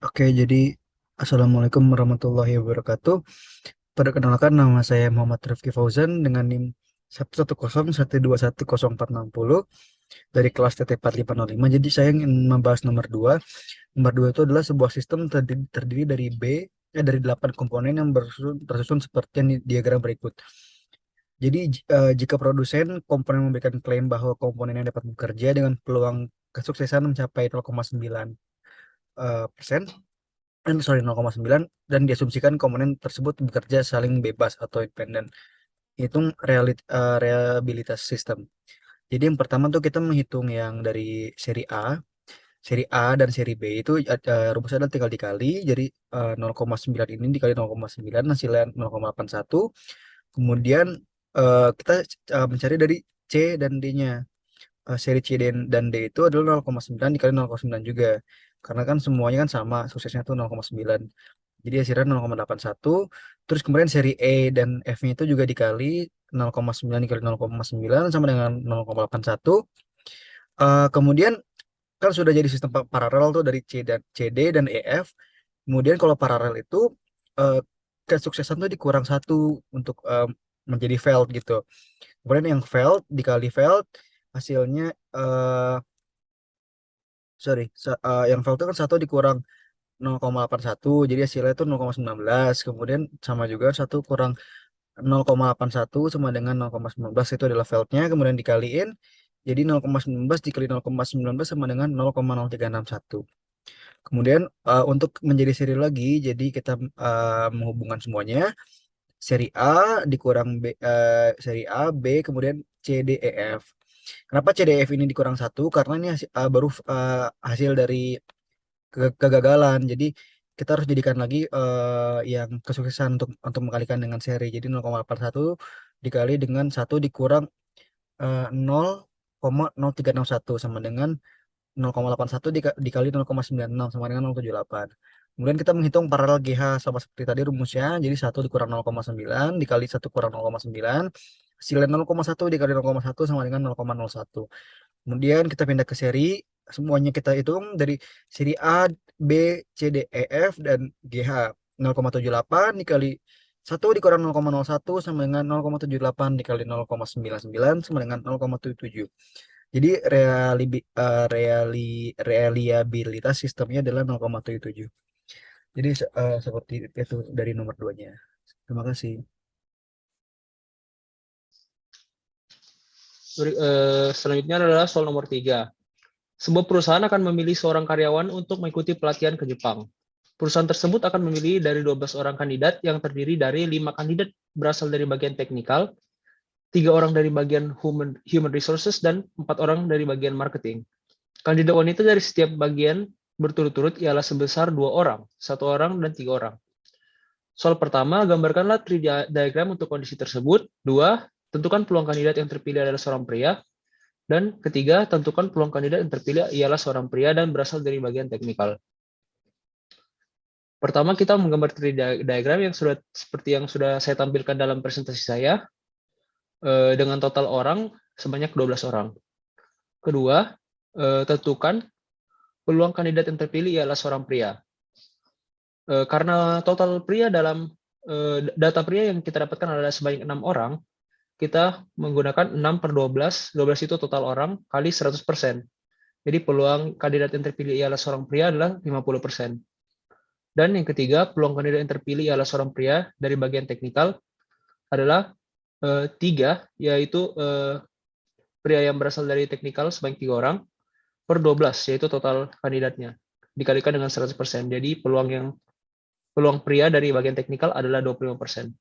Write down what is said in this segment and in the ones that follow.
Oke, jadi Assalamualaikum warahmatullahi wabarakatuh. Perkenalkan, nama saya Muhammad Rifki Fauzan dengan NIM 110121040 dari kelas TT4505. Jadi saya ingin membahas nomor 2. Nomor 2 itu adalah sebuah sistem terdiri dari dari 8 komponen yang tersusun seperti yang di diagram berikut. Jadi jika produsen komponen memberikan klaim bahwa komponennya dapat bekerja dengan peluang kesuksesan mencapai 0,9 persen, sorry 0,9, dan diasumsikan komponen tersebut bekerja saling bebas atau independen. Hitung reliabilitas sistem. Jadi yang pertama tuh kita menghitung yang dari seri A dan seri B itu rumusnya adalah tinggal dikali. Jadi 0,9 ini dikali 0,9 hasilnya 0,81. Kemudian kita mencari dari C dan D-nya. Seri C dan D itu adalah 0,9 dikali 0,9 juga. Karena kan semuanya kan sama, suksesnya tuh 0,9. Jadi hasilnya 0,81. Terus kemudian seri E dan F-nya itu juga dikali 0,9 dikali 0,9 sama dengan 0,81. Kemudian kan sudah jadi sistem paralel tuh dari CD dan EF. Kemudian kalau paralel itu eh, kesuksesan tuh dikurang satu untuk menjadi failed gitu. Kemudian yang failed dikali failed hasilnya eh sorry yang failed itu kan satu dikurang 0,81, jadi hasilnya itu 0,19. Kemudian sama juga satu kurang 0,81 sama dengan 0,19, itu adalah failed-nya. Kemudian dikaliin, jadi 0,19 dikali 0,19 sama dengan 0,0361. Kemudian untuk menjadi seri lagi, jadi kita menghubungkan semuanya. Seri A dikurang seri A, B, kemudian C, D, E, F. Kenapa C, D, E, F ini dikurang satu? Karena ini baru hasil dari kegagalan. Jadi kita harus jadikan lagi yang kesuksesan untuk mengkalikan dengan seri. Jadi 0,81 dikali dengan satu dikurang 0,0361 sama dengan 0,81 dikali 0,96 sama dengan 0,78. Kemudian kita menghitung paralel GH sama seperti tadi rumusnya. Jadi satu dikurang 0,9 dikali satu kurang 0,9. Hasilnya 0,1 dikali 0,1 sama dengan 0,01. Kemudian kita pindah ke seri, semuanya kita hitung dari seri A, B, C, D, E, F, dan GH. 0,78 dikali 1 dikurang 0,01 sama dengan 0,78 dikali 0,99 sama dengan 0,77. Jadi reliabilitas sistemnya adalah 0,77. Jadi seperti itu dari nomor 2-nya. Terima kasih. Selanjutnya adalah soal nomor 3. Sebuah perusahaan akan memilih seorang karyawan untuk mengikuti pelatihan ke Jepang. Perusahaan tersebut akan memilih dari 12 orang kandidat yang terdiri dari 5 kandidat berasal dari bagian teknikal, 3 orang dari bagian human resources, dan 4 orang dari bagian marketing. Kandidat wanita dari setiap bagian berturut-turut ialah sebesar 2 orang, 1 orang, dan 3 orang. Soal pertama, gambarkanlah tree diagram untuk kondisi tersebut. 2. Tentukan peluang kandidat yang terpilih adalah seorang pria. Dan ketiga, tentukan peluang kandidat yang terpilih ialah seorang pria dan berasal dari bagian teknikal. Pertama, kita menggambar tree diagram yang seperti yang sudah saya tampilkan dalam presentasi saya, dengan total orang sebanyak 12 orang. Kedua, tentukan peluang kandidat yang terpilih ialah seorang pria. Karena total pria dalam data pria yang kita dapatkan adalah sebanyak 6 orang, kita menggunakan 6 per 12, 12 itu total orang, kali 100%. Jadi peluang kandidat yang terpilih ialah seorang pria adalah 50%. Dan yang ketiga, peluang kandidat yang terpilih ialah seorang pria dari bagian teknikal adalah 3, yaitu pria yang berasal dari teknikal sebanyak 3 orang, per 12, yaitu total kandidatnya, dikalikan dengan 100%. Jadi peluang pria dari bagian teknikal adalah 25%.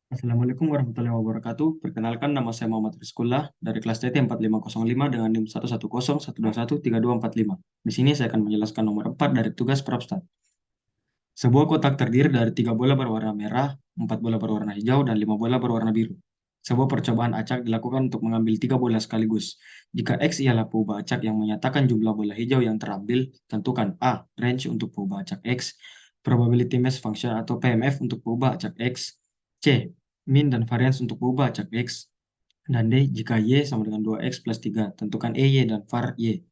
Assalamualaikum warahmatullahi wabarakatuh. Perkenalkan, nama saya Muhammad Rizkullah dari kelas TT 4505 dengan NIM 11012132245. Di sini saya akan menjelaskan nomor 4 dari tugas Propstat. Sebuah kotak terdiri dari 3 bola berwarna merah, 4 bola berwarna hijau, dan 5 bola berwarna biru. Sebuah percobaan acak dilakukan untuk mengambil 3 bola sekaligus. Jika X ialah peubah acak yang menyatakan jumlah bola hijau yang terambil, tentukan A. Range untuk peubah acak X, Probability Mass Function atau PMF untuk peubah acak X, C. min dan varians untuk ubah acak X, dan D, jika Y sama dengan 2X plus 3, tentukan EY dan var Y.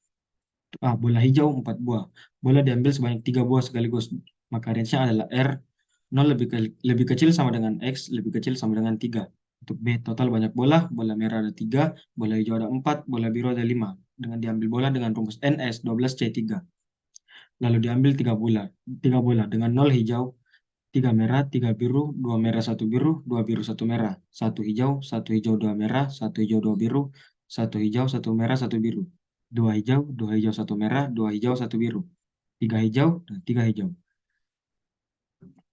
Bola hijau 4 buah. Bola diambil sebanyak 3 buah sekaligus. Maka range-nya adalah R 0 lebih kecil sama dengan X, lebih kecil sama dengan 3. Untuk B, total banyak bola. Bola merah ada 3, bola hijau ada 4, bola biru ada 5. Dengan diambil bola dengan rumus NS 12C3. Lalu diambil 3 bola dengan 0 hijau, 3 merah, 3 biru, 2 merah, 1 biru, 2 biru, 1 merah, 1 hijau, 2 merah, 1 hijau, 2 biru, 1 hijau, 1 merah, 1 biru, 2 hijau, 1 merah, 2 hijau, 1 biru, 3 hijau, dan 3 hijau.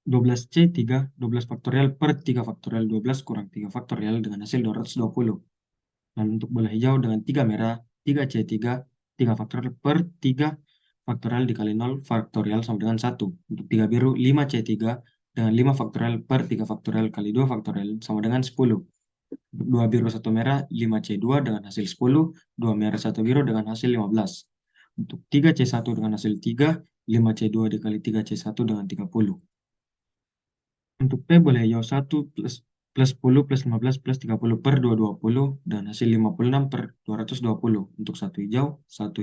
12C3, 12 faktorial per 3 faktorial 12 kurang 3 faktorial dengan hasil 220. Lalu untuk bola hijau dengan 3 merah, 3C3, 3 faktorial per 3 faktorial dikali 0 faktorial sama dengan 1. Untuk 3 biru, 5C3 dengan 5 faktorial per 3 faktorial kali 2 faktorial sama dengan 10. Untuk 2 biru 1 merah, 5C2 dengan hasil 10, 2 merah 1 biru dengan hasil 15. Untuk 3C1 dengan hasil 3, 5C2 dikali 3C1 dengan 30. Untuk P boleh hijau 1 plus 10 plus 15 plus 30 per 220 dan hasil 56 per 220. Untuk satu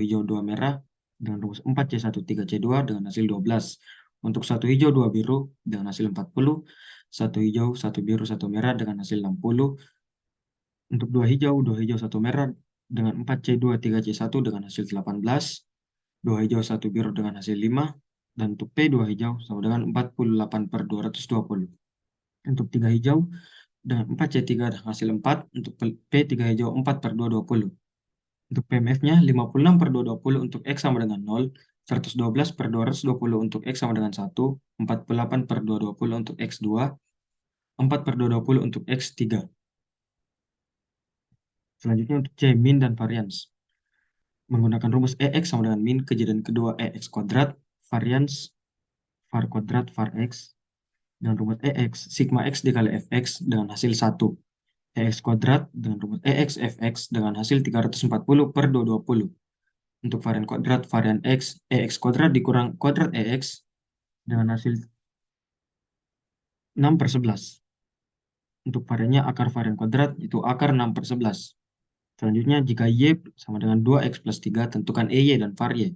hijau 2 merah dengan rumus 4C1 3C2 dengan hasil 12. Untuk satu hijau 2 biru dengan hasil 40, satu hijau 1 biru 1 merah dengan hasil 60. Untuk 2 hijau 1 merah dengan 4C2 3C1 dengan hasil 18, 2 hijau 1 biru dengan hasil 5, dan untuk P 2 hijau sama dengan 48 per 220. Untuk 3 hijau dengan 4C3 dan hasil 4, untuk P 3 hijau 4 per 220. Untuk PMF-nya 56 per 220 untuk X sama dengan 0, 112 per 220 untuk X sama dengan 1, 48 per 220 untuk X2, 4 per 220 untuk X3. Selanjutnya untuk C, min dan varians. Menggunakan rumus EX sama dengan min, kejadian kedua EX kuadrat, varians, var kuadrat, var X, dengan rumus EX, sigma X dikali Fx dengan hasil 1. EX kuadrat dengan rumus EX Fx dengan hasil 340 per 220. Untuk varian kuadrat, varian X, EX kuadrat dikurang kuadrat EX dengan hasil 6 per 11. Untuk variannya akar varian kuadrat itu akar 6 per 11. Selanjutnya, jika Y sama dengan 2X plus 3, tentukan EY dan var Y.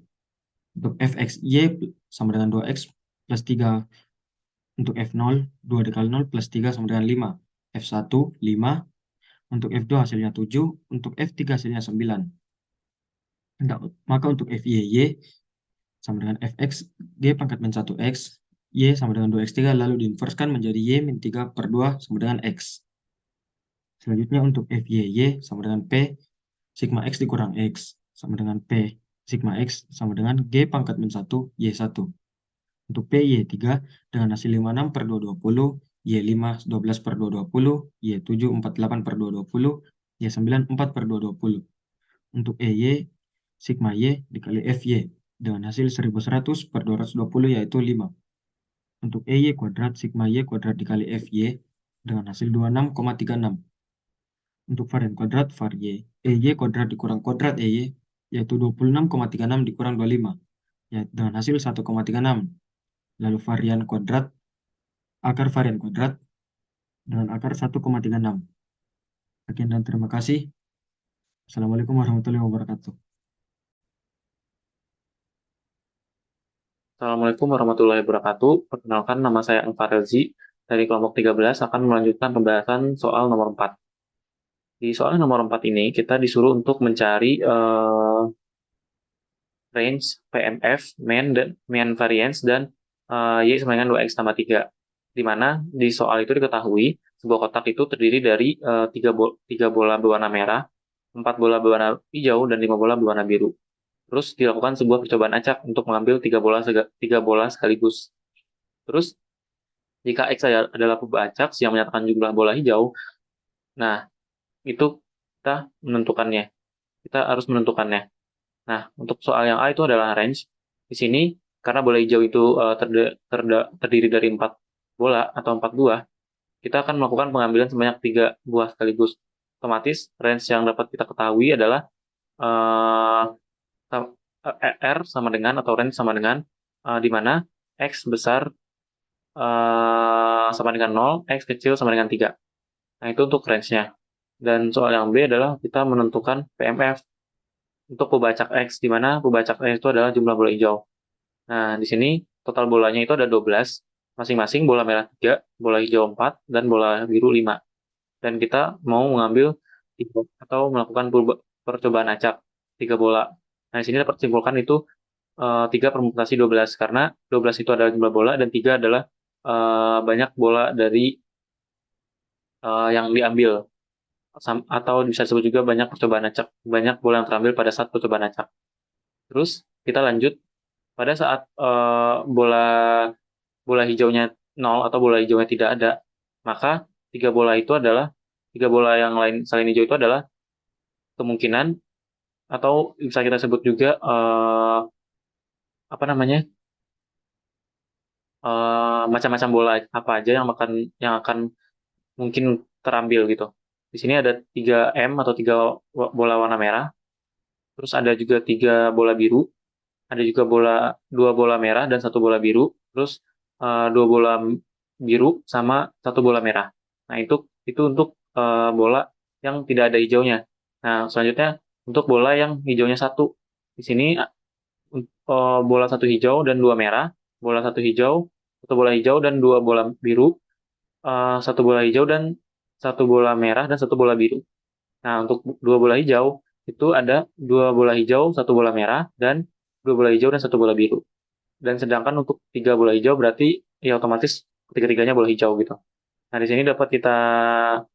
Untuk Fx Y sama dengan 2X plus 3. Untuk F0, 2 dikali 0 plus 3 sama dengan 5. F1, 5. Untuk F2 hasilnya 7. Untuk F3 hasilnya 9. Maka untuk FYY sama dengan Fx, G pangkat min 1X, Y sama dengan 2X3, lalu diinverskan menjadi Y min 3 per 2 sama dengan X. Selanjutnya untuk FYY sama dengan P, sigma X dikurang X, sama dengan P, sigma X sama dengan G pangkat min 1, Y1. Untuk P, Y3 dengan hasil 56 per 220, Y5 12 per 220, Y7 48 per 220, Y9 4 per 220. Untuk EY, sigma Y dikali FY dengan hasil 1100 per 220 yaitu 5. Untuk EY kuadrat, sigma Y kuadrat dikali FY dengan hasil 26,36. Untuk varian kuadrat, var Y, EY kuadrat dikurang kuadrat EY yaitu 26,36 dikurang 25 yaitu dengan hasil 1,36. Lalu varian kuadrat, akar varian kuadrat dengan akar 1,36. Sekian dan terima kasih. Assalamualaikum warahmatullahi wabarakatuh. Assalamualaikum warahmatullahi wabarakatuh. Perkenalkan, nama saya Alfa Relzi. Dari kelompok 13 akan melanjutkan pembahasan soal nomor 4. Di soal nomor 4 ini, kita disuruh untuk mencari range PMF, mean variance, dan Y sama dengan 2X tambah 3. Di mana di soal itu diketahui, sebuah kotak itu terdiri dari 3 bola berwarna merah, 4 bola berwarna hijau, dan 5 bola berwarna biru. Terus dilakukan sebuah percobaan acak untuk mengambil 3 bola sekaligus. Terus, jika X adalah pembawa acak yang menyatakan jumlah bola hijau, nah, itu kita menentukannya. Kita harus menentukannya. Nah, untuk soal yang A itu adalah range. Di sini, karena bola hijau itu terdiri dari 4 bola atau 4 buah, kita akan melakukan pengambilan sebanyak 3 buah sekaligus. Otomatis, range yang dapat kita ketahui adalah R sama dengan, atau range sama dengan, di mana X besar sama dengan 0, X kecil sama dengan 3. Nah, itu untuk range-nya. Dan soal yang B adalah kita menentukan PMF untuk pembacak X, di mana pembacak X itu adalah jumlah bola hijau. Nah, di sini total bolanya itu ada 12, masing-masing bola merah 3, bola hijau 4, dan bola biru 5. Dan kita mau mengambil atau melakukan percobaan acak 3 bola. Nah, di sini dapat simpulkan itu 3 permutasi 12, karena 12 itu adalah jumlah bola dan 3 adalah banyak bola dari yang diambil. Atau bisa disebut juga banyak percobaan acak, banyak bola yang terambil pada saat percobaan acak. Terus kita lanjut pada saat bola bola hijaunya 0 atau bola hijaunya tidak ada, maka tiga bola yang lain selain hijau itu adalah kemungkinan atau bisa kita sebut juga apa namanya macam-macam bola apa aja yang akan mungkin terambil gitu. Di sini ada 3M atau 3 bola warna merah, terus ada juga 3 bola biru, ada juga dua bola merah dan satu bola biru, terus 2 bola biru sama satu bola merah. Nah, itu untuk bola yang tidak ada hijaunya. Nah, selanjutnya untuk bola yang hijaunya satu. Di sini bola satu hijau dan 2 merah, bola satu hijau, satu bola hijau dan 2 bola biru, satu bola hijau dan satu bola merah dan satu bola biru. Nah, untuk 2 bola hijau itu ada 2 bola hijau, satu bola merah, dan 2 bola hijau dan satu bola biru. Dan sedangkan untuk 3 bola hijau berarti ya otomatis ketiga-tiganya bola hijau gitu. Nah, di sini dapat kita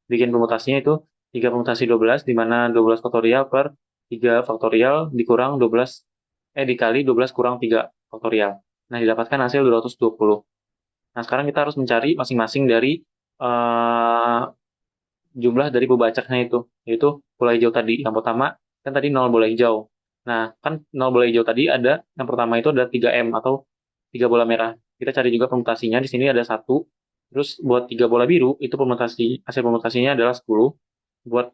bikin permutasinya itu 3 permutasi 12, di mana 12 faktorial per 3 faktorial dikurang 12, dikali 12 kurang 3 faktorial. Nah, didapatkan hasil 220. Nah, sekarang kita harus mencari masing-masing dari eh, jumlah dari pembacaknya itu, yaitu bola hijau tadi. Yang pertama, kan tadi 0 bola hijau. Nah, kan 0 bola hijau tadi ada, yang pertama itu ada 3M atau 3 bola merah. Kita cari juga permutasinya, di sini ada 1. Terus buat 3 bola biru, itu hasil permutasinya adalah 10. Buat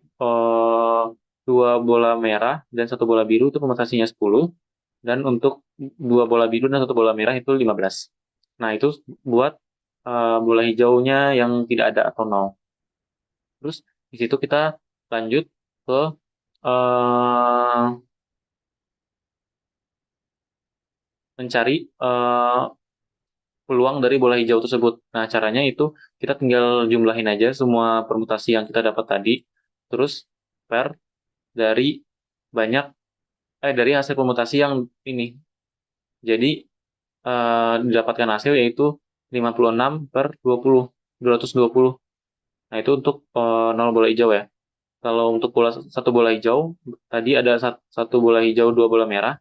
2 bola merah dan 1 bola biru, itu permutasinya 10. Dan untuk 2 bola biru dan 1 bola merah itu 15. Nah, itu buat bola hijaunya yang tidak ada atau 0. Terus di situ kita lanjut ke eh, mencari peluang dari bola hijau tersebut. Nah, caranya itu kita tinggal jumlahin aja semua permutasi yang kita dapat tadi, terus per dari banyak dari hasil permutasi yang ini. Jadi didapatkan hasil yaitu 56 per 20, 220. Nah, itu untuk 0 bola hijau ya. Kalau untuk satu bola hijau, tadi ada satu bola hijau, 2 bola merah,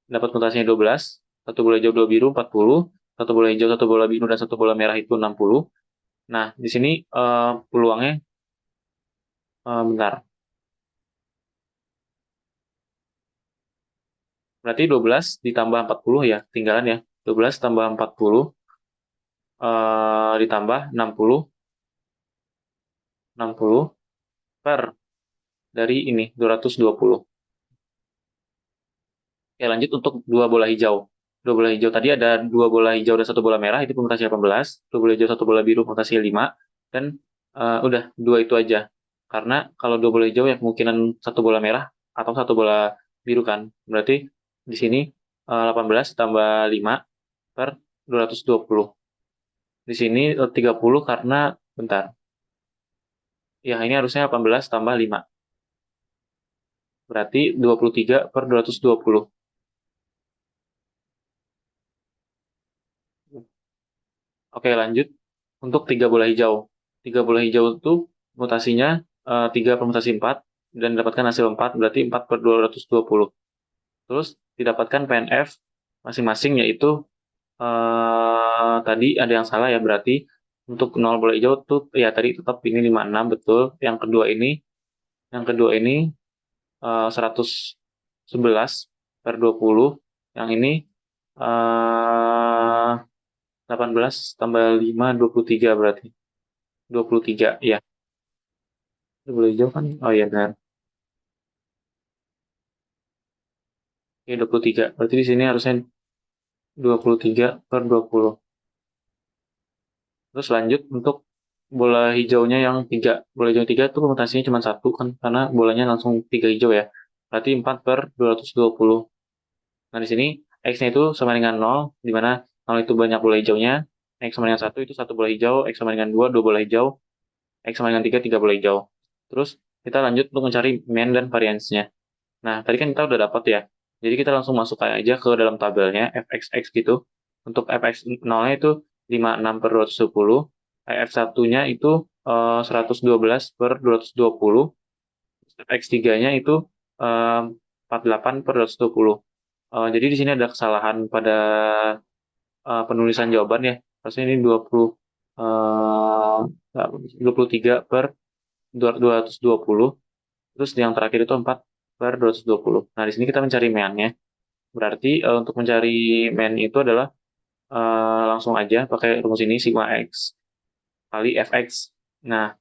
dapat mutasinya 12, satu bola hijau, 2 biru, 40, satu bola hijau, satu bola biru, dan satu bola merah itu 60. Nah, di sini peluangnya, bentar, berarti 12 ditambah 40 ya, tinggalan ya, 12 tambah 40, ditambah 60, 60 per dari ini, 220. Ya, lanjut untuk 2 bola hijau. 2 bola hijau tadi ada 2 bola hijau dan 1 bola merah, itu permutasi 18. 2 bola hijau, 1 bola biru, permutasi 5. Dan udah, 2 itu aja. Karena kalau 2 bola hijau ya kemungkinan 1 bola merah atau 1 bola biru kan. Berarti di sini 18 tambah 5 per 220. Di sini 30 karena, bentar. Ya, ini harusnya 18 tambah 5. Berarti 23 per 220. Oke, lanjut. Untuk 3 bola hijau. 3 bola hijau itu mutasinya 3 per mutasi 4 dan dapatkan hasil 4, berarti 4 per 220. Terus didapatkan PNF masing-masing, yaitu tadi ada yang salah ya, berarti untuk 0 bola hijau tuh ya tadi tetap ini 56 betul. Yang kedua ini 111 per 20. Yang ini 18 tambah 5, 23 berarti. 23 ya. Itu bola hijau kan? Oh iya benar. Ya 23. Berarti di sini harusnya 23 per 20. Terus lanjut untuk bola hijaunya yang 3. Bola hijau 3 itu permutasinya cuma 1 kan, karena bolanya langsung 3 hijau ya. Berarti 4/220. Nah, di sini X-nya itu sama dengan 0, di mana 0 itu banyak bola hijaunya, X sama dengan 1 itu 1 bola hijau, X sama dengan 2 bola hijau, X sama dengan 3 bola hijau. Terus kita lanjut untuk mencari mean dan variance-nya. Nah, tadi kan kita udah dapat ya. Jadi kita langsung masuk aja ke dalam tabelnya fxx gitu. Untuk fx 0-nya itu 56/210, fx1-nya itu 112/220, fx3-nya itu 48/220. Jadi di sini ada kesalahan pada penulisan jawaban ya. Harusnya ini 23/220. Terus yang terakhir itu 4/220. Nah, di sini kita mencari mean-nya. Berarti untuk mencari mean itu adalah langsung aja pakai rumus ini, sigma x kali fx. Nah,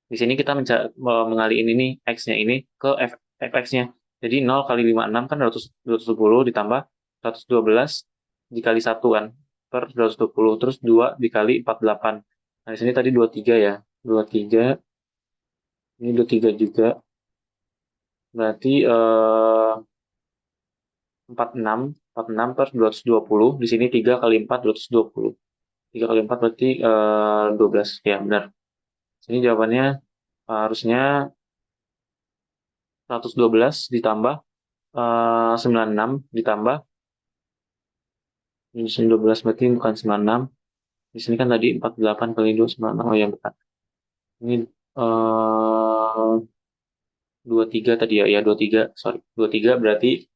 di sini kita mengaliin ini x-nya ini ke fx-nya. Jadi 0 kali 56 kan 210 ditambah 112 dikali 1 kan per 220. Terus 2 dikali 48. Nah, di sini tadi 23 ya. 23. Ini 23 juga. Berarti 46/220. Di sini 3 kali 4, 220. 3 kali 4 berarti 12. Ya, benar. Sini jawabannya harusnya 112 ditambah 96 ditambah, di sini 12 berarti bukan 96. Di sini kan tadi 48 kali 2, 96. Oh ya, benar. Ini 23 tadi ya. Ya, 23. Sorry. 23 berarti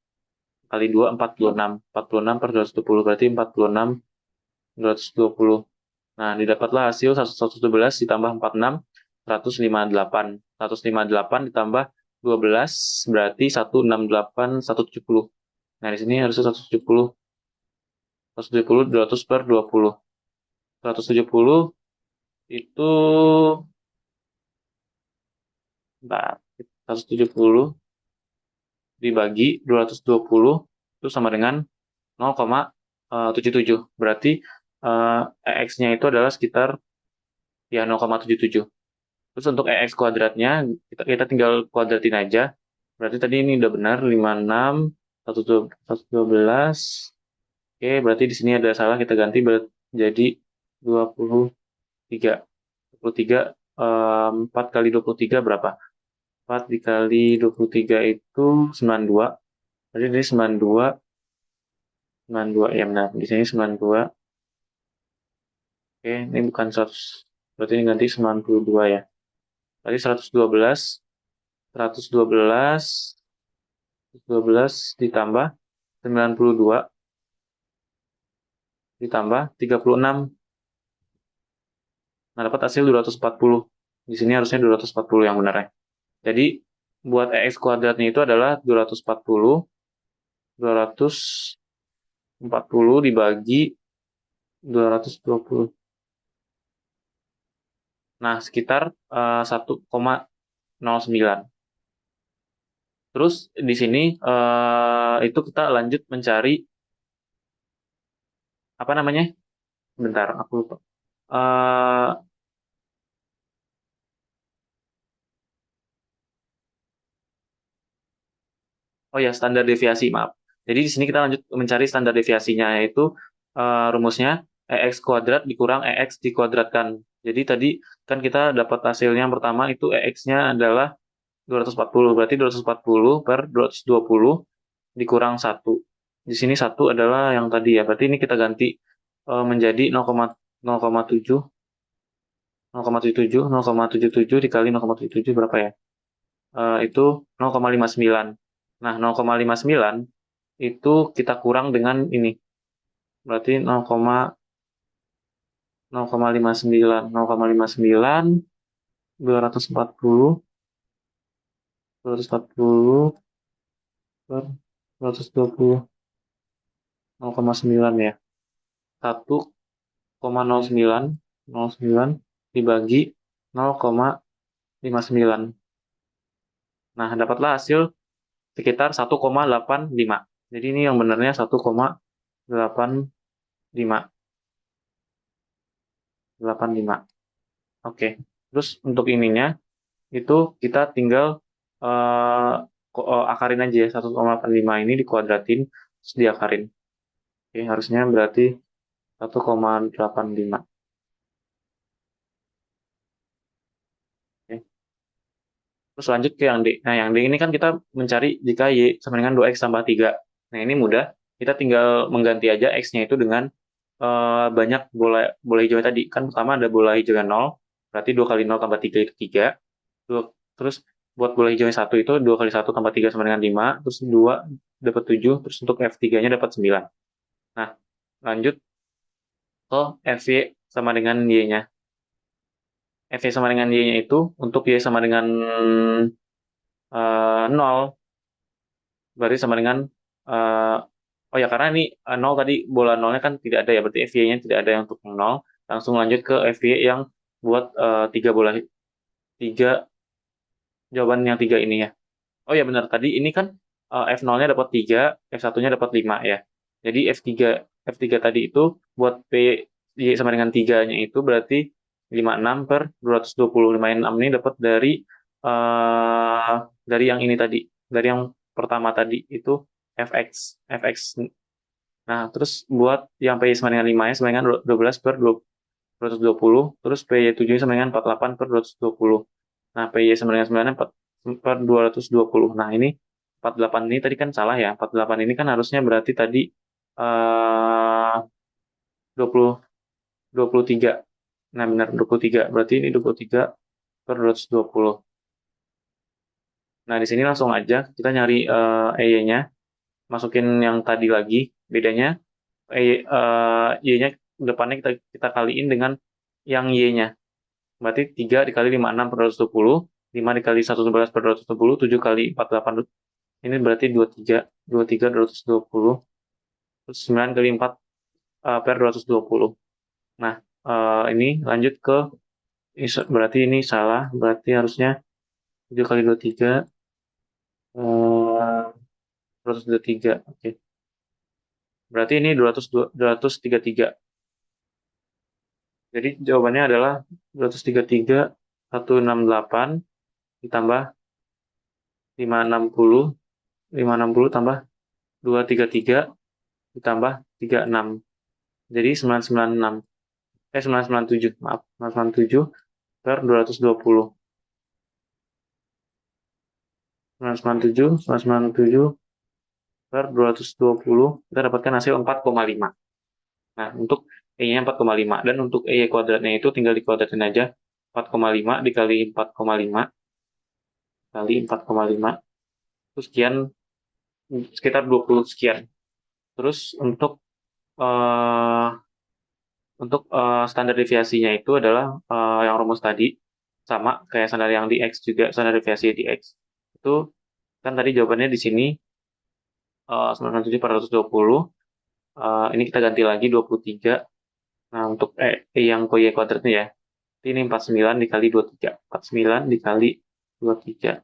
kali 2, 46. 46/220 berarti 46/220. Nah, didapatlah hasil 111 ditambah 46, 158. 158 ditambah 12 berarti 168, 170. Nah, di sini harusnya 170. 170 200/20. 170 itu, nah, 170 dibagi 220 itu sama dengan 0,77. Berarti EX-nya itu adalah sekitar ya 0,77. Terus untuk EX kuadratnya, kita tinggal kuadratin aja. Berarti tadi ini udah benar, 56, 112. Oke, berarti di sini ada salah, kita ganti jadi 23. 23, 4 kali 23 berapa? 4 dikali 23 itu 92. Berarti ini 92, 92, ya benar. Di sini 92. Oke, ini bukan 100. Berarti ini ganti 92 ya. Tadi 112, 112, 112 ditambah 92 ditambah 36. Nah, dapat hasil 240. Di sini harusnya 240 yang benar ya. Jadi, buat EX kuadratnya itu adalah 240. 240 dibagi 220. Nah, sekitar 1,09. Terus di sini itu kita lanjut mencari apa namanya? Bentar, aku lupa. Oh ya, standar deviasi, maaf. Jadi di sini kita lanjut mencari standar deviasinya, yaitu rumusnya EX kuadrat dikurang EX dikuadratkan. Jadi tadi kan kita dapat hasilnya yang pertama itu EX-nya adalah 240. Berarti 240/220 dikurang 1. Di sini 1 adalah yang tadi ya. Berarti ini kita ganti menjadi 0,7. 0,77 dikali 0,77 berapa ya? Itu 0,59. Nah, 0,59 itu kita kurang dengan ini. Berarti 0,59. 0,59, 240, 240 per 220. 0,9 ya. 1,09. 09 dibagi 0,59. Nah, dapatlah hasil sekitar 1,85. Jadi ini yang benarnya 1,85. Oke. Terus untuk ininya itu kita tinggal akarin aja ya, 1,85 ini dikuadratin terus diakarin. Oke, harusnya berarti 1,85. Oke. Terus lanjut ke yang D. Nah, yang D ini kan kita mencari jika Y sama dengan 2X tambah 3. Nah, ini mudah. Kita tinggal mengganti aja X-nya itu dengan banyak bola hijau tadi. Kan pertama ada bola hijau 0, berarti 2 kali 0 tambah 3 itu 3. Terus buat bola hijau yang 1 itu 2 kali 1 tambah 3 sama dengan 5. Terus 2 dapat 7. Terus untuk F3-nya dapat 9. Nah, lanjut ke FY sama dengan Y-nya. FY sama dengan Y-nya itu untuk Y sama dengan 0, berarti sama dengan eh, oh ya, karena ini 0 tadi bola nolnya kan tidak ada ya, berarti FY-nya tidak ada yang untuk 0. Langsung lanjut ke FY yang buat tiga jawaban yang 3 ini ya. Oh ya benar, tadi ini kan F0-nya dapat 3, F1-nya dapat 5 ya. Jadi F3 tadi itu buat P Y sama dengan 3-nya itu berarti 56 per 220. 56 ini dapat dari yang ini tadi, dari yang pertama tadi itu Fx. Nah, terus buat yang PY sama dengan 5-nya sama dengan 12 per 220, terus PY 7 sama dengan 48 per 220. Nah, PY sama dengan 9 per 220. Nah, ini 48 ini tadi kan salah ya. 48 ini kan harusnya berarti tadi eh 20 23. Nah, benar 23. Berarti ini 23 per 220. Nah, di sini langsung aja kita nyari EY-nya. Masukin yang tadi lagi. Bedanya Y-nya depannya kita kaliin dengan yang Y-nya. Berarti 3 dikali 56 per 220, 5 dikali 111 per 220, 7 kali 48, ini berarti 23 220, terus 9 kali 4 per 220. Nah, ini lanjut ke, berarti ini salah, berarti harusnya 7 kali 23, 223, oke. Berarti ini 233. Jadi jawabannya adalah 233, 168 ditambah 560, 560 tambah 233 ditambah 36. Jadi 996. 997, maaf. 997 per 220. 997, 997 per 220, kita dapatkan hasil 4,5. Nah, untuk E-nya 4,5. Dan untuk E kuadratnya itu tinggal dikuadratin aja. 4,5 dikali 4,5 kali 4,5. Terus sekian, sekitar 20 sekian. Terus eh, standar deviasinya itu adalah yang rumus tadi, sama kayak standar yang di X juga, standar deviasi di X. Itu kan tadi jawabannya di sini 97/120. Ini kita ganti lagi 23. Nah, untuk yang Y kuadratnya ya, ini 49 dikali 23. 49 dikali 23.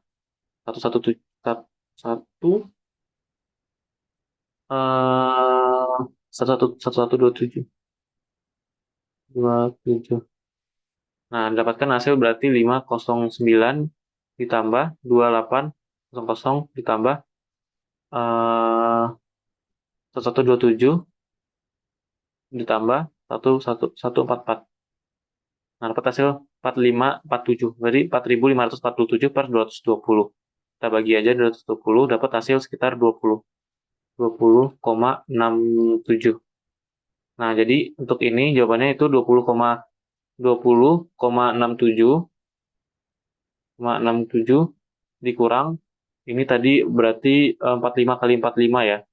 117, 1127. 27. Nah, dapatkan hasil berarti 509 ditambah 2800 ditambah 1127 ditambah 1144. Nah, dapat hasil 4547. Berarti 4547 per 220. Kita bagi aja 220, dapat hasil sekitar 20,67. Nah, jadi untuk ini jawabannya itu 20,67 dikurang ini tadi berarti 45 kali 45 ya.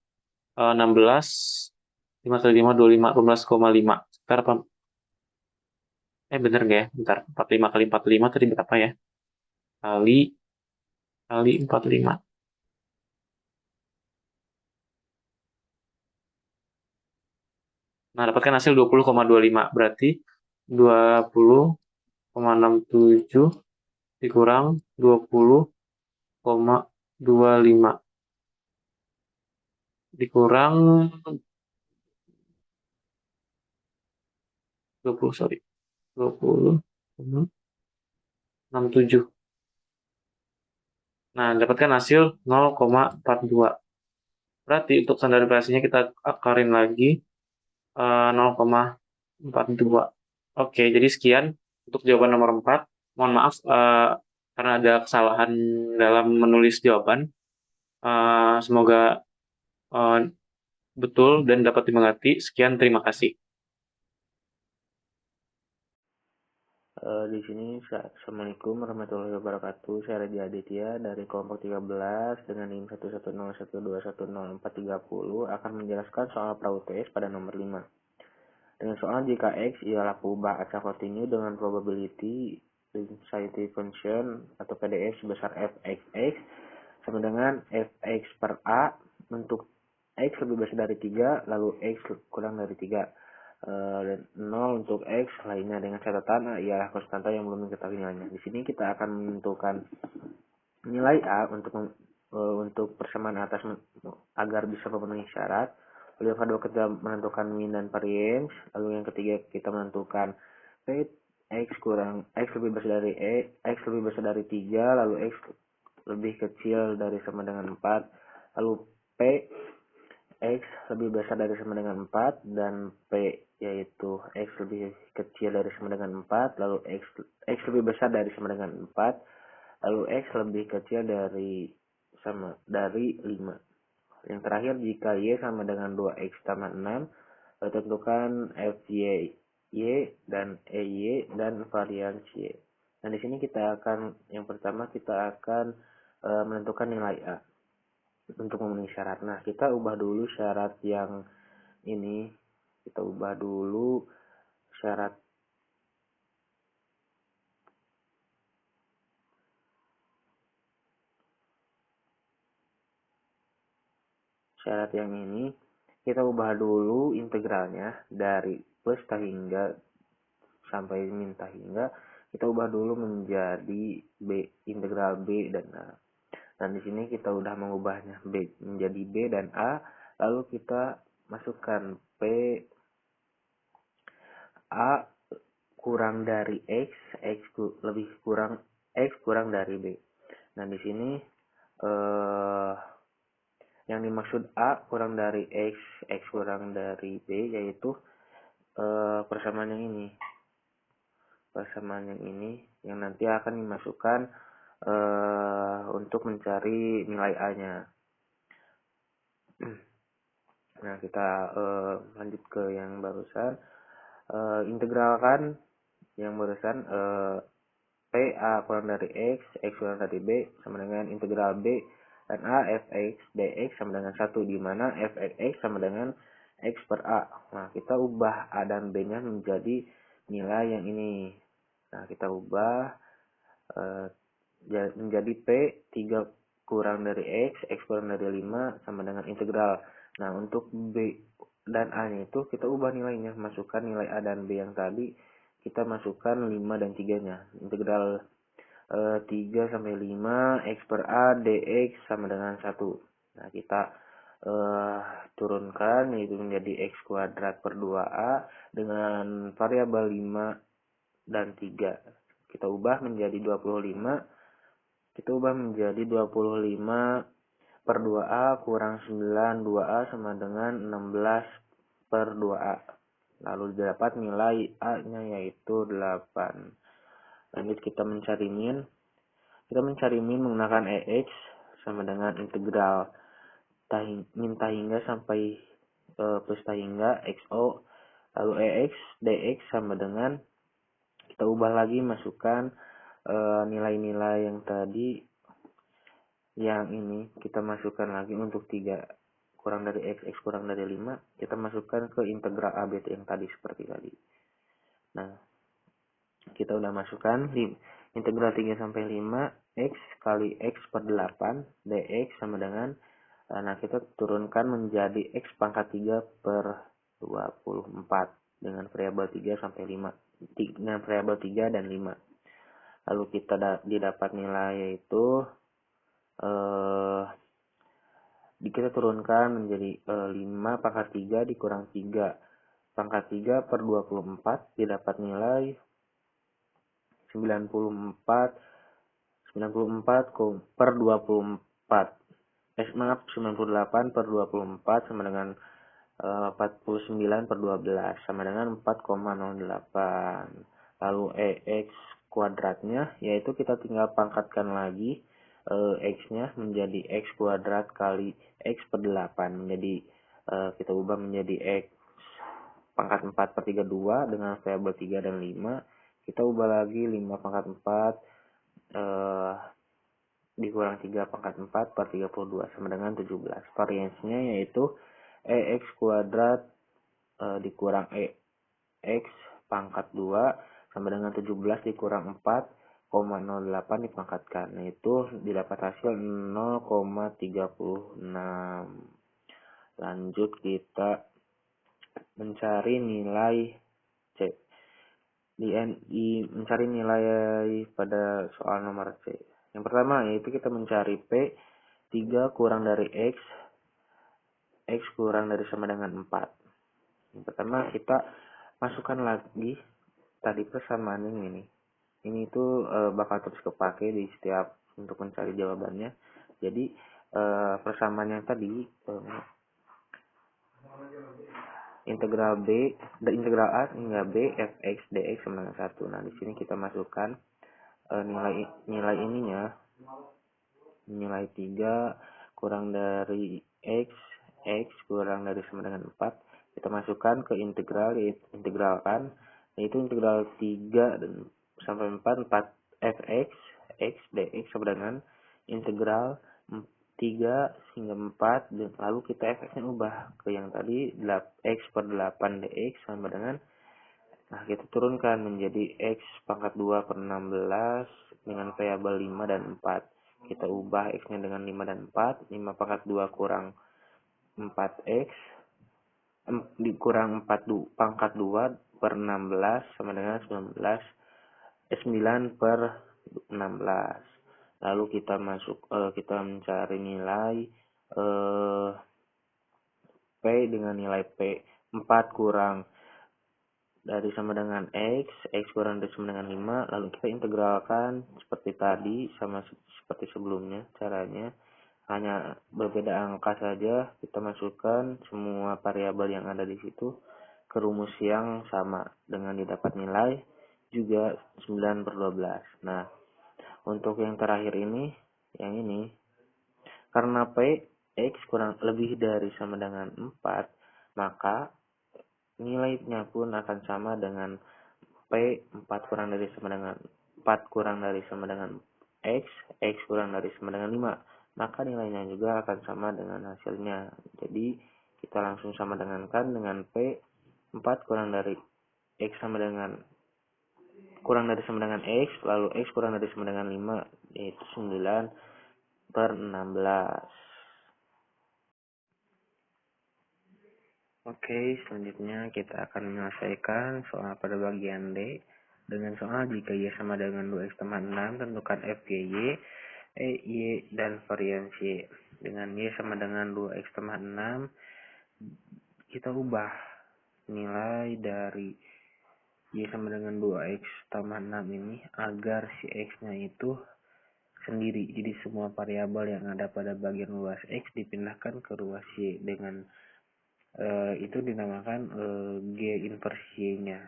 16, 5 kali 5, 25, 12,5. Sekitar apa? Bener nggak ya? Bentar, 45 kali 45 tadi berapa ya? Kali 45. Nah, dapatkan hasil 20,25. Berarti 20,67 dikurang 20,25. Dikurang 20, sorry. 20, 67. Nah, dapatkan hasil 0,42. Berarti untuk standar deviasinya kita akarin lagi 0,42. Oke, jadi sekian untuk jawaban nomor 4. Mohon maaf karena ada kesalahan dalam menulis jawaban. Semoga eh, betul dan dapat dimengerti. Sekian, terima kasih. Di sini, Assalamualaikum warahmatullahi wabarakatuh. Saya Raja Aditya dari kelompok 13 dengan NIM 11012104330 akan menjelaskan soal perahu TS pada nomor 5. Dengan soal jika X ialah perubahan acak kontinu dengan probability density function atau PDF sebesar fxx sama dengan fx per A untuk X lebih besar dari 3, lalu X kurang dari 3. Dan 0 untuk X lainnya dengan catatan A ialah konstanta yang belum diketahui nilainya. Di sini kita akan menentukan nilai A untuk persamaan atas agar bisa memenuhi syarat. Lalu yang kedua kita menentukan min dan variance. Lalu yang ketiga kita menentukan P X lebih besar dari X lebih besar dari 3, lalu X lebih kecil dari sama dengan 4, lalu P X lebih besar dari sama dengan 4 dan P yaitu X lebih kecil dari sama dengan 4, lalu X lebih besar dari sama dengan 4, lalu X lebih kecil dari 5. Yang terakhir jika Y sama dengan 2X tambah 6, lalu tentukan FY dan EY dan varians Y. Nah, di sini yang pertama kita akan menentukan nilai A untuk memenuhi syarat. Nah, kita ubah dulu syarat yang ini. Kita ubah dulu syarat yang ini. Kita ubah dulu integralnya dari plus hingga sampai min hingga. Kita ubah dulu menjadi B, integral B dan A. Dan di sini kita udah mengubahnya B menjadi B dan A, lalu kita masukkan P A kurang dari X kurang dari B. Nah, di sini yang dimaksud A kurang dari X kurang dari B yaitu persamaan yang ini. Persamaan yang ini yang nanti akan dimasukkan untuk mencari nilai A-nya. Nah, kita lanjut ke yang barusan. Integralkan yang barusan P A kurang dari X kurang dari B sama dengan integral B dan A fx dx sama dengan 1, di mana fx sama dengan X per A. Nah, kita ubah A dan B-nya menjadi nilai yang ini. Nah, kita ubah menjadi P 3 kurang dari X kurang dari 5 sama dengan integral. Nah, untuk B dan A-nya itu kita ubah nilainya, masukkan nilai A dan B yang tadi, kita masukkan 5 dan 3-nya. Integral 3 sampai 5 X per A dx sama dengan 1. Nah, kita turunkan yaitu menjadi X kuadrat per 2A dengan variabel 5 dan 3. Kita ubah menjadi 25. Kita ubah menjadi 25 per 2A kurang 9 2A sama dengan 16 per 2A. Lalu dapat nilai A-nya yaitu 8. Lanjut kita mencari min. Kita mencari min menggunakan EX sama dengan integral min hingga sampai plus hingga XO. Lalu EX DX sama dengan, kita ubah lagi, masukkan nilai-nilai yang tadi. Yang ini kita masukkan lagi untuk 3 kurang dari X kurang dari 5, kita masukkan ke integral AB yang tadi seperti tadi. Nah, kita udah masukkan integral 3 sampai 5 X kali X per 8 dx sama dengan, nah kita turunkan menjadi X pangkat 3 per 24 dengan variabel 3 sampai 5, dengan variabel 3 dan 5. Lalu kita didapat nilai yaitu kita turunkan menjadi 5 pangkat 3 dikurang 3 pangkat 3 per 24, didapat nilai per 24. 98 per 24 sama dengan 49 per 12 sama dengan 4,08. Lalu EX kuadratnya, yaitu kita tinggal pangkatkan lagi X-nya menjadi X kuadrat kali X per 8. Menjadi kita ubah menjadi X pangkat 4 per 32 dengan variabel 3 dan 5. Kita ubah lagi 5 pangkat 4 dikurang 3 pangkat 4 per 32 sama dengan 17. Variansinya yaitu EX kuadrat dikurang EX pangkat 2 sama dengan 17 dikurang 4,08 dipangkatkan. Nah, itu didapat hasil 0,36. Lanjut kita mencari nilai C. Mencari nilai pada soal nomor C. Yang pertama yaitu kita mencari P 3 kurang dari X kurang dari sama dengan 4. Yang pertama kita masukkan lagi tadi persamaan ini. Ini itu bakal terus kepake di setiap untuk mencari jawabannya. Jadi persamaan yang tadi integral A hingga B fx dx sama dengan 1. Nah, di sini kita masukkan nilai ininya, nilai 3 kurang dari X kurang dari sama dengan 4. Kita masukkan ke integralkan, yaitu integral 3 dan sampai 4 fx x dx sama dengan integral 3 hingga 4, dan lalu kita fx-nya ubah ke yang tadi X per 8 dx sama dengan, nah kita turunkan menjadi X pangkat 2 per 16 dengan variabel 5 dan 4. Kita ubah X-nya dengan 5 dan 4. 5 pangkat 2 kurang 4X dikurang 4 pangkat 2 per 16 sama dengan 9 per 16. Lalu kita kita mencari nilai P dengan nilai P 4 kurang dari sama dengan X kurang dari sama dengan 5, lalu kita integralkan seperti tadi, sama seperti sebelumnya. Caranya hanya berbeda angka saja, kita masukkan semua variabel yang ada di situ ke rumus yang sama dengan didapat nilai juga 9 per 12. Nah, untuk yang terakhir ini, karena P X kurang lebih dari sama dengan 4, maka nilainya pun akan sama dengan P 4 kurang dari sama dengan X kurang dari sama dengan 5. Maka nilainya juga akan sama dengan hasilnya. Jadi kita langsung sama dengankan dengan P 4 kurang dari X kurang dari sama dengan X, lalu X kurang dari sama dengan 5, yaitu 9 per 16. Oke, selanjutnya kita akan menyelesaikan soal pada bagian D dengan soal jika Y sama dengan 2X tambah 6, tentukan F, G, Y, Y, dan variansi Y. Dengan Y sama dengan 2X tambah 6, kita ubah nilai dari Y sama dengan 2X tambah 6 ini agar si X-nya itu sendiri. Jadi semua variabel yang ada pada bagian ruas X dipindahkan ke ruas Y dengan itu dinamakan G inversi Y-nya.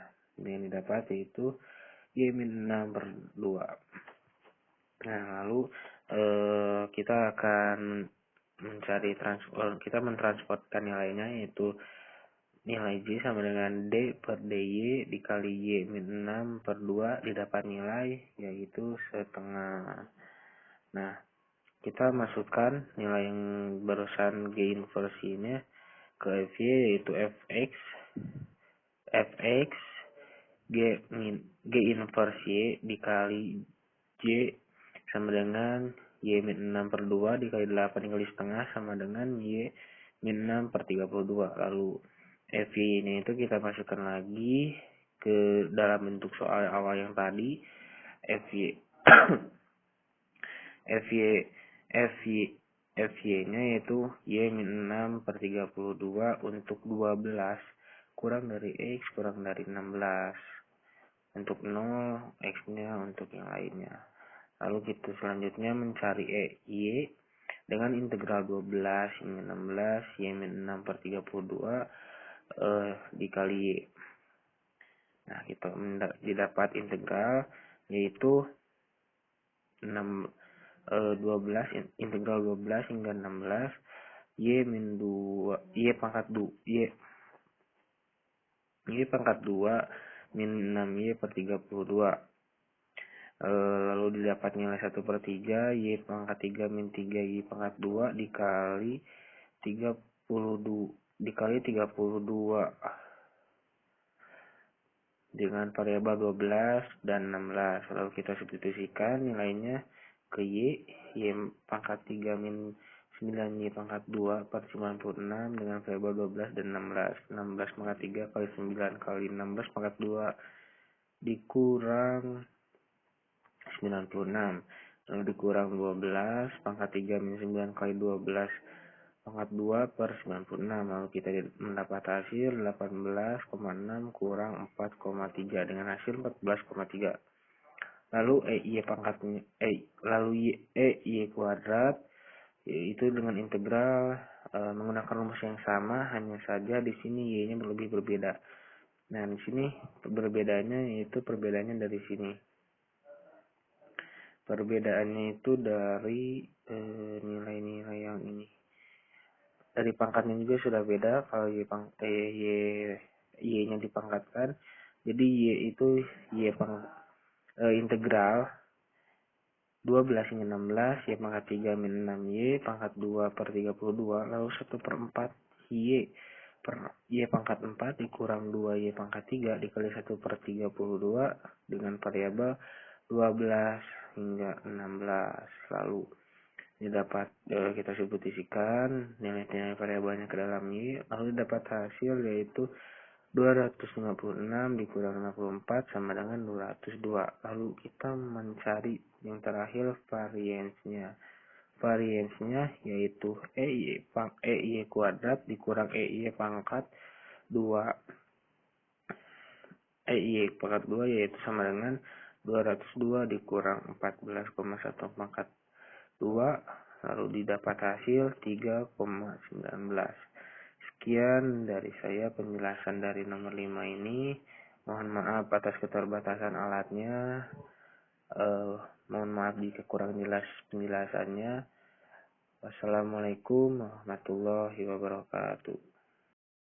Yang didapat yaitu Y min 6 per 2. Nah, lalu kita akan mencari kita mentransportkan nilainya, yaitu nilai J sama dengan D per DY dikali Y min 6 per 2 didapat nilai yaitu setengah. Nah, kita masukkan nilai yang barusan G inversinya ke FY, yaitu Fx G inversi Y dikali J sama dengan Y min 6 per 2 dikali 8 dikali setengah sama dengan Y min 6 per 32. Lalu FY ini itu kita masukkan lagi ke dalam bentuk soal awal yang tadi. FY-nya yaitu Y min 6 per 32 untuk 12 kurang dari X kurang dari 16. untuk 0, X-nya untuk yang lainnya. Lalu kita selanjutnya mencari Y dengan integral 12 hingga 16, Y-6 per 32 dikali Y. Nah, kita didapat integral yaitu 12 integral 12 hingga 16 Y min 2 Y pangkat 2 Y pangkat 2 min 6Y per 32. Lalu didapat nilai 1 per 3 Y pangkat 3 min 3Y pangkat 2 dikali 32 dengan variabel 12 dan 16. Lalu kita substitusikan nilainya ke Y pangkat 3 min 9Y pangkat 2 per 96 dengan variabel 12 dan 16. 16 pangkat 3 kali 9 kali 16 pangkat 2 dikurang 96. Lalu dikurang 12 pangkat 3 min 9 kali 12 pangkat 2 per 96. Lalu kita mendapat hasil 18,6 kurang 4,3 dengan hasil 14,3. Lalu Y kuadrat yaitu dengan integral menggunakan rumus yang sama, hanya saja di sini Y-nya lebih berbeda. Nah, di sini perbedaannya yaitu perbedaannya dari sini. Perbedaannya itu dari nilai-nilai yang ini. Dari pangkatnya juga sudah beda. Kalau Y-nya dipangkatkan, jadi Y itu integral 12 hingga 16 Y pangkat 3 min 6Y pangkat 2 per 32 lalu 1 per 4 Y per Y pangkat 4 dikurang 2 Y pangkat 3 dikali 1 per 32 dengan variabel 12 hingga 16. Lalu didapat kita substitusikan nilai-nilai variabelnya ke dalam Y, lalu dapat hasil yaitu 256 dikurang 64 sama dengan 202. Lalu kita mencari yang terakhir variansnya. Variansnya yaitu EY kuadrat dikurang EY pangkat 2. EY pangkat 2 yaitu sama dengan 202 dikurang 14,1 pangkat 2. Lalu didapat hasil 3,19. Sekian dari saya penjelasan dari nomor 5 ini. Mohon maaf atas keterbatasan alatnya. Mohon maaf jika kurang jelas penjelasannya. Wassalamualaikum warahmatullahi wabarakatuh.